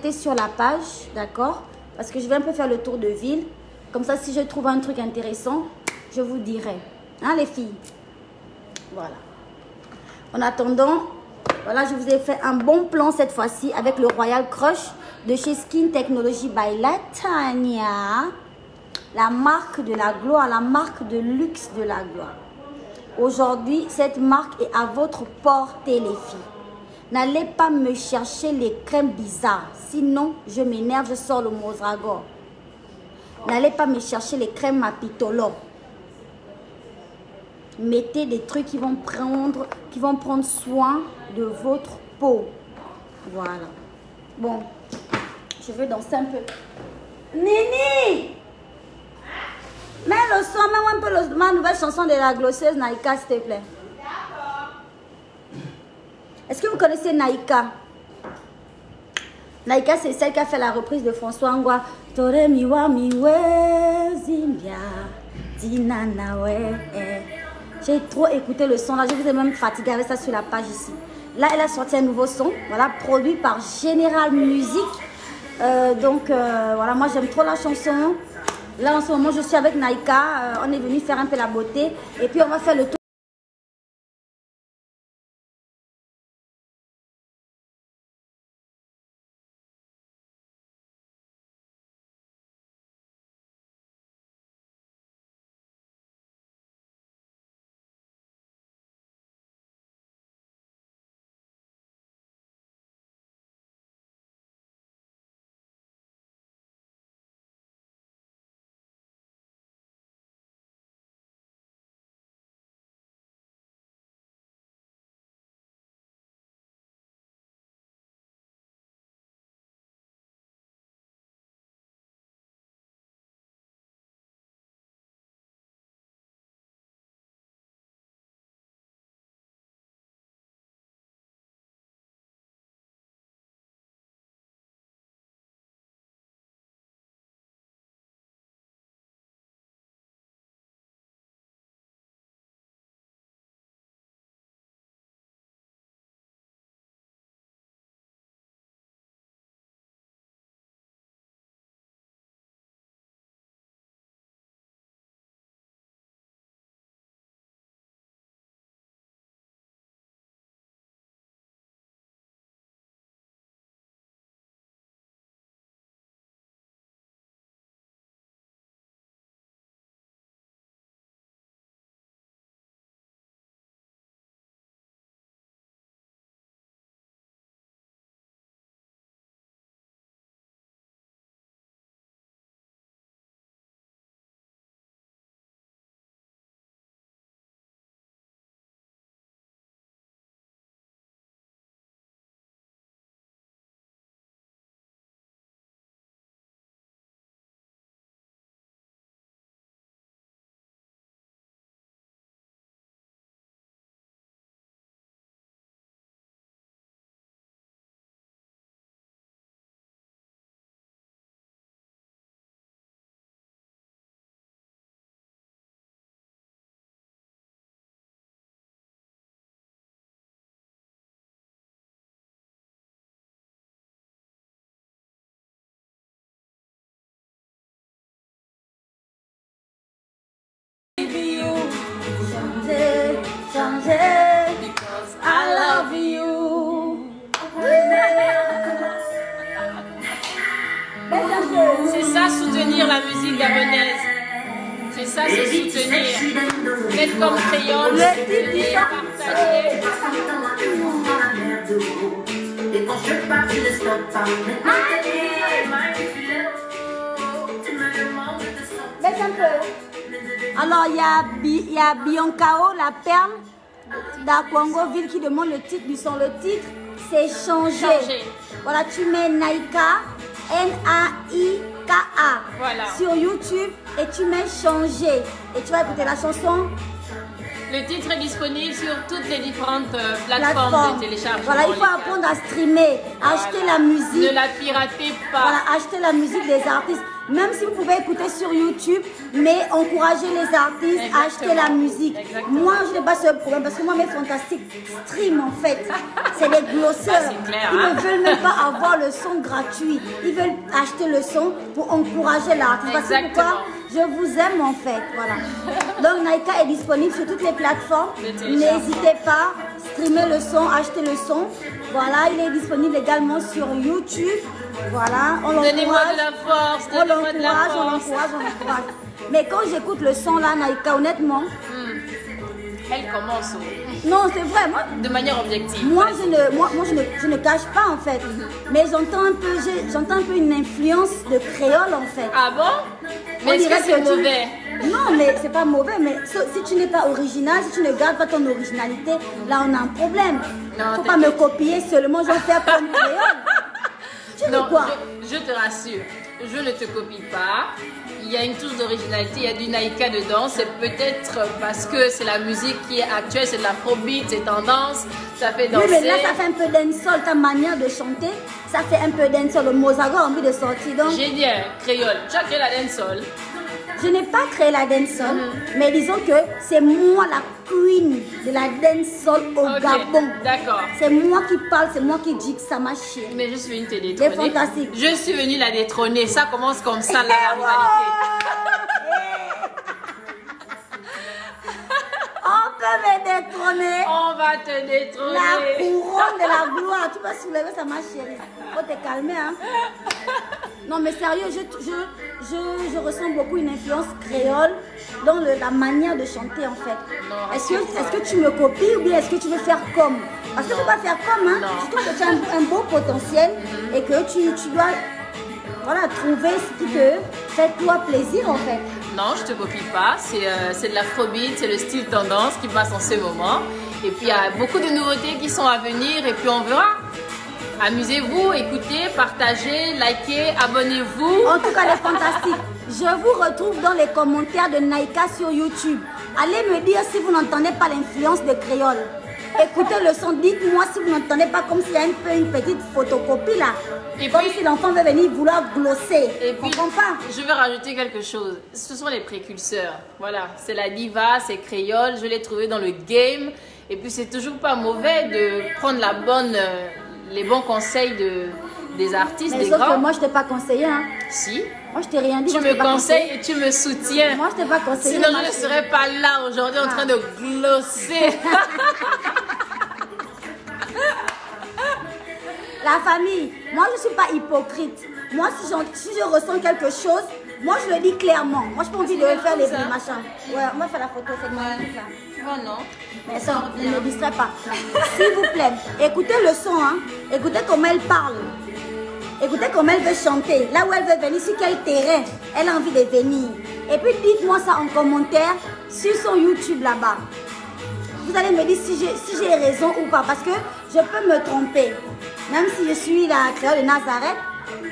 Sur la page, d'accord, parce que je vais un peu faire le tour de ville. Comme ça, si je trouve un truc intéressant, je vous dirai. Hein, les filles? Voilà. En attendant, voilà, je vous ai fait un bon plan cette fois-ci avec le Royal Crush de chez Skin Technology by Latanya. La marque de la gloire, la marque de luxe de la gloire. Aujourd'hui, cette marque est à votre portée, les filles. N'allez pas me chercher les crèmes bizarres. Sinon, je m'énerve, je sors le Modragor. N'allez pas me chercher les crèmes Mapitolo. Mettez des trucs qui vont prendre soin de votre peau. Voilà. Bon, je vais danser un peu. Nini! Mets le son, mets un peu ma nouvelle chanson de la glosseuse Naïka, s'il te plaît. Est-ce que vous connaissez Naïka? Naïka, c'est celle qui a fait la reprise de François Angwa. Tore miwa miwe zimbia dinanawe. J'ai trop écouté le son là. Je vous ai même fatigué avec ça sur la page ici. Là, elle a sorti un nouveau son. Voilà, produit par Général Musique. Voilà, moi j'aime trop la chanson. Là, en ce moment, je suis avec Naïka. On est venu faire un peu la beauté. Et puis, on va faire le tour. Because I love you. C'est ça, soutenir la musique gabonaise. C'est ça, se soutenir. Faites comme Créole, soutenir, partager. Baisse un peu. Alors, il y a Biancao, la perle d'Akwangoville qui demande le titre du son. Le titre, c'est Changer. Voilà, tu mets Naïka, N-A-I-K-A, voilà, sur YouTube et tu mets Changer. Et tu vas écouter la chanson. Le titre est disponible sur toutes les différentes plateformes de téléchargement. Voilà, il faut apprendre à streamer, à acheter la musique. Ne la piratez pas. Voilà, acheter la musique des artistes. Même si vous pouvez écouter sur YouTube, mais encourager les artistes à acheter la musique. Exactement. Moi, je n'ai pas ce problème parce que moi, mes fantastiques stream en fait. C'est les glosseurs. C'est clair, Ils hein. ne veulent même pas avoir le son gratuit. Ils veulent acheter le son pour encourager l'artiste. Parce que pourquoi? Je vous aime en fait. Voilà. Donc Naika est disponible sur toutes les plateformes. N'hésitez pas, streamer le son, acheter le son. Voilà, il est disponible également sur YouTube. Voilà, on l'encourage. Donnez-moi de la force, On l'encourage. Mais quand j'écoute le son là, Naika, honnêtement, elle commence non, c'est vrai, moi, de manière objective. moi, je ne cache pas en fait. Mais j'entends un peu une influence de créole en fait. Ah bon? On Mais est-ce dirait que c'est que tu- mauvais? Non, mais c'est pas mauvais, mais si tu n'es pas original, si tu ne gardes pas ton originalité, là on a un problème. Non, Faut pas me copier seulement, je vais faire comme créole. Tu dis Non, quoi? je te rassure, je ne te copie pas. Il y a une touche d'originalité, il y a du Naika dedans. C'est peut-être parce que c'est la musique qui est actuelle, c'est de l'afrobeat, c'est tendance, ça fait danser. Oui, mais là ça fait un peu dancehall, ta manière de chanter, ça fait un peu dancehall. Le Mozago a envie de sortir, donc J'ai dit créole, tu as créé la dancehall. je n'ai pas créé la dancehall, mais disons que c'est moi la queen de la dancehall au Ok, Gabon. d'accord. C'est moi qui parle, c'est moi qui dis que ça m'a chier. Mais je suis venue te détrôner. C'est fantastique. Je suis venue la détrôner. Ça commence comme ça, là, la rivalité. On peut me détrôner. On va te La détrôner. couronne de la gloire. Tu vas soulever ça, ma chérie. Faut te calmer, hein. Non, mais sérieux, je ressens beaucoup une influence créole dans la manière de chanter, en fait. Non, Est-ce que tu me copies ou bien est-ce que tu veux faire comme? Parce que tu ne peux pas faire comme, hein. Non. Je trouve que tu as un beau potentiel et que tu dois, voilà, trouver ce qui te fait toi plaisir, en fait. Non, je te copie pas. C'est de l'afrobeat, c'est le style tendance qui passe en ce moment. Et puis il y a beaucoup de nouveautés qui sont à venir et puis on verra. Amusez-vous, écoutez, partagez, likez, abonnez-vous. En tout cas, les fantastiques, je vous retrouve dans les commentaires de Naika sur YouTube. Allez me dire si vous n'entendez pas l'influence de créole. Écoutez le son, dites-moi si vous n'entendez pas comme s'il y a un peu une petite photocopie là. Et comme puis- si l'enfant veut venir vouloir glosser. Et puis, Comprends pas? je vais rajouter quelque chose. Ce sont les précurseurs. Voilà, c'est la diva, c'est créole. Je l'ai trouvé dans le game. Et puis, c'est toujours pas mauvais de prendre les bons conseils des artistes, Mais des sauf que grands. moi, je t'ai pas conseillé. Hein. Si, Moi, je t'ai rien dit. tu moi, je me t'ai pas conseilles conseillé. et tu me soutiens. Moi, je t'ai pas conseillé. Sinon, ma je ne chérie. serais pas là aujourd'hui en train de glosser. La famille, moi je ne suis pas hypocrite. Moi si je ressens quelque chose, moi je le dis clairement. Moi je n'ai pas envie de faire les ça. machins. Ouais, on va faire la photo, c'est magnifique là. Oh non. Mais ça, ne me distrait pas. S'il vous plaît, écoutez le son, hein. Écoutez comment elle parle. Écoutez comment elle veut chanter. Là où elle veut venir, sur quel terrain elle a envie de venir. Et puis dites-moi ça en commentaire sur son YouTube là-bas. Vous allez me dire si j'ai raison ou pas. Parce que je peux me tromper. Même si je suis la créole de Nazareth.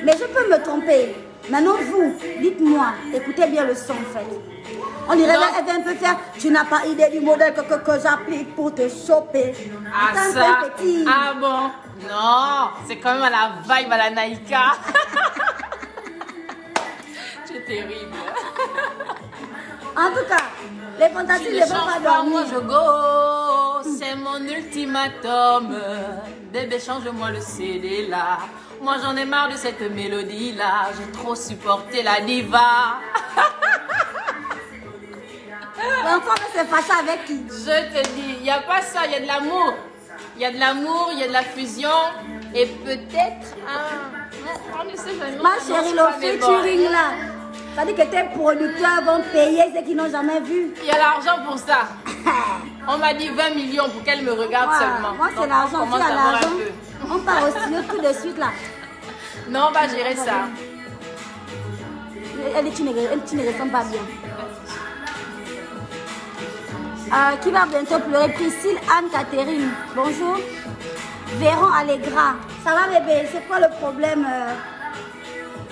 Mais je peux me tromper. Maintenant, vous, dites-moi. Écoutez bien le son, en fait. On dirait Non. là, elle vient un peu faire. Tu n'as pas idée du modèle que j'applique pour te choper. Ah Attends, ça. un petit. Ah bon. Non, c'est quand même à la vibe à la Naika. Tu es terrible. En tout cas, les Tu fantastiques ne ne vont changes pas pas, moi dormir. je go. C'est mon ultimatum. Bébé, change-moi le CD là. Moi j'en ai marre de cette mélodie là. J'ai trop supporté la diva. L'enfant veut se fâcher avec qui? Je te dis, il n'y a pas ça, il y a de l'amour. Il y a de l'amour, il y a de la fusion. Et peut-être on ne sait jamais. Ma on chérie, n'ose pas, le mais bon. featuring là. Ça dit que tes producteurs vont payer ceux qui n'ont jamais vu. Il y a l'argent pour ça. On m'a dit 20 millions pour qu'elle me regarde Ouais, seulement. moi, Donc, c'est l'argent. on Tu commence as à voir un l'argent. peu. On part au studio tout de suite là. Non, on va gérer ça. Tu ne ressembles pas bien. Qui va bientôt pleurer? Priscille Anne-Catherine. Bonjour. Véron Allegra. Ça va bébé? C'est quoi le problème?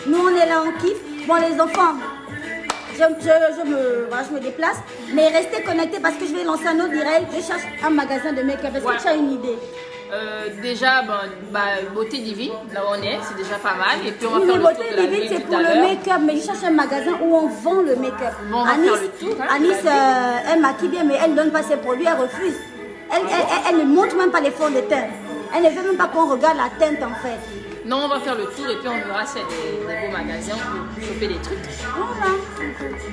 Nous on est là, on kiffe. Bon les enfants, je me déplace. Mais restez connectés parce que je vais lancer un autre direct. Je cherche un magasin de make-up. Est-ce Ouais. que tu as une idée? Déjà, beauté divine, là où on est, c'est déjà pas mal. Et puis on va Oui, faire mais le tour beauté de la divine, ville c'est tout pour à le l'heure. make-up. Mais je cherche un magasin où on vend le make-up. Bon, on va faire le tour. Hein, Anis, elle maquille bien, mais elle ne donne pas ses produits, elle refuse. Elle ne montre même pas les fonds de teint. Elle ne veut même pas qu'on regarde la teinte en fait. Non, on va faire le tour et puis on verra s'il y a des beaux magasins pour choper des trucs. Voilà.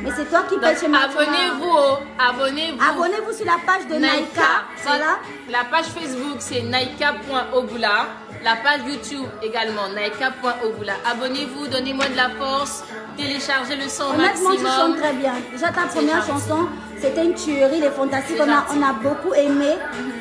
Mais c'est toi qui payes chez moi. Abonnez-vous. Abonnez-vous sur la page de Naïka. Voilà. La page Facebook, c'est naïka.ogula. La page YouTube également, naïka.ogula. Abonnez-vous, donnez-moi de la force. Téléchargez le son au maximum. Honnêtement, tu chantes très bien. Déjà, ta première chanson, c'était une tuerie, les fantastiques. On a beaucoup aimé.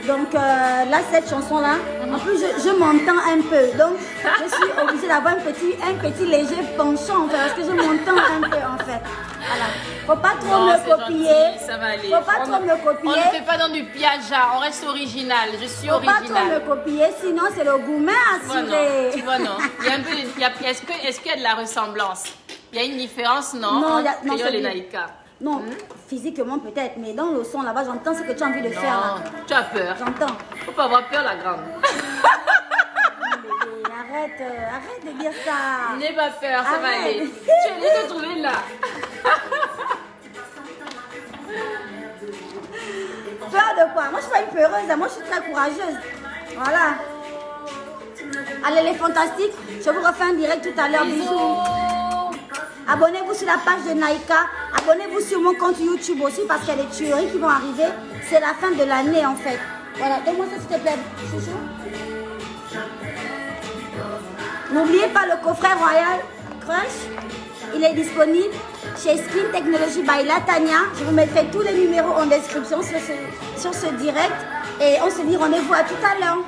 Donc là, cette chanson-là, en plus, je m'entends un peu. Donc, je suis obligée d'avoir un petit léger penchant, en fait, parce que je m'entends un peu, en fait. Voilà. Faut pas trop me copier. Gentil, ça va aller. Faut pas trop me copier. On ne fait pas dans du piaja, on reste original. Je suis Faut original. pas trop me copier, sinon c'est le gourmet assuré. Tu vois, non. Il y a un peu, est-ce qu'il y a de la ressemblance? Il y a une différence, non? Non, entre Créole et Naïka. Non, physiquement peut-être, mais dans le son là-bas, j'entends ce que tu as envie de faire. Là. Tu as peur. J'entends. Faut pas avoir peur, la grande. Arrête de dire ça. N'aie pas peur, ça va aller. Tu es allée te trouver là. Peur de quoi? Moi, je suis pas une peureuse, moi, je suis très courageuse. Voilà. Allez, les fantastiques, je vous refais un direct tout à l'heure. Bisous. Abonnez-vous sur la page de Naïka. Abonnez-vous sur mon compte YouTube aussi parce qu'il y a des tueries qui vont arriver. C'est la fin de l'année en fait. Voilà, donne-moi ça s'il te plaît, chouchou. N'oubliez pas le coffret Royal Crush. Il est disponible chez Skin Technology by Latania. Je vous mettrai tous les numéros en description sur ce direct. Et on se dit rendez-vous à tout à l'heure.